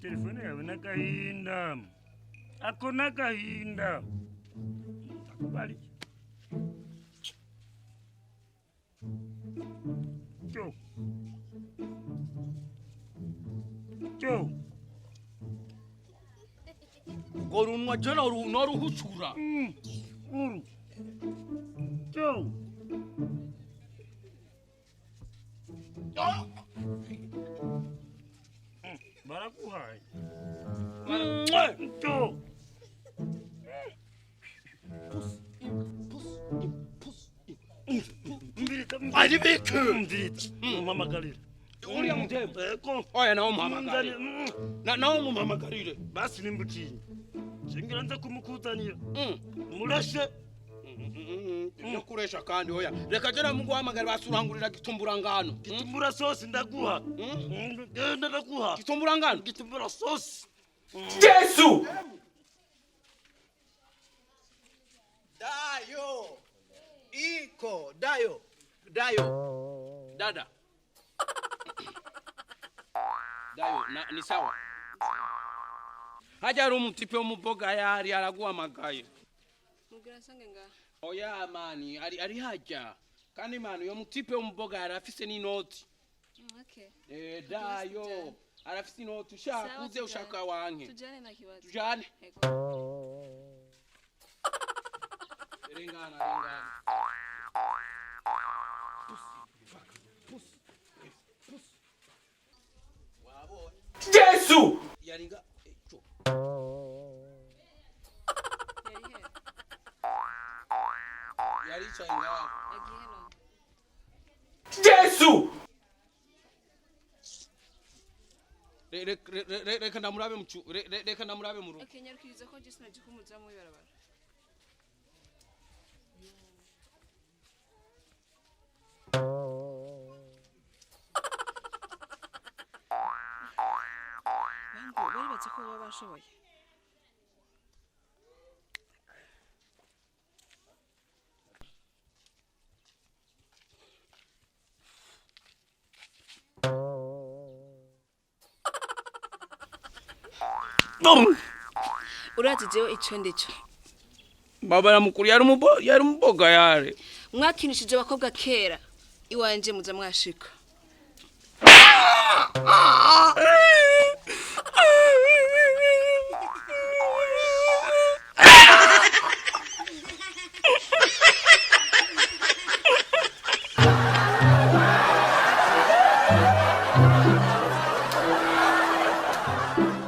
Telefone yawe nakahinda. Akona kahinda. Akubali. Joe. Joe. Gorunwa jana noru huchura. Joe. Barakuhai. Joe. Ali beke. Mama Galile. Uri amutebo. Eko. Oya nawo mama Galile. Nawo mama Galile. Basi nimbukiye. Singira nza kumukuzanira. Murashe. Nyokuresha kandi oya. Reka jana Mungu wamagara basurangurira gitumbura ngano. Gitumbura sosi ndaguha. Genda ndaguha. Gitumbura ngano. Gitumbura sosi. Yesu! Dayo. Iko, Dayo. Dada. Dayo, ni sawa. Haja rumutipe umuboga yari araguha magaye. Mugira sange nga. Oya mani, ari haja. Kandi mani yo mutipe umuboga arafise ni noti. Okay. Dayo. Arafise noti ushaka uze ushaka wanke. Tujane na kibazo. Tujane. Rengana. Wabo. Yesu! Yaringa echo. Yari changa. Agiheno. Yesu! Reka ndamurabe mucu. Reka ndamurabe mu rugo. Ekenyarukiriza ko Yesu naje kumuzira mu ibarabara. Bari batse ko baba bashoboye. Urazizeho ico ndico. Baba yamukuru yari umuboga yare. Mwakinishije abakobwa kera. Iwanje muza mwashika.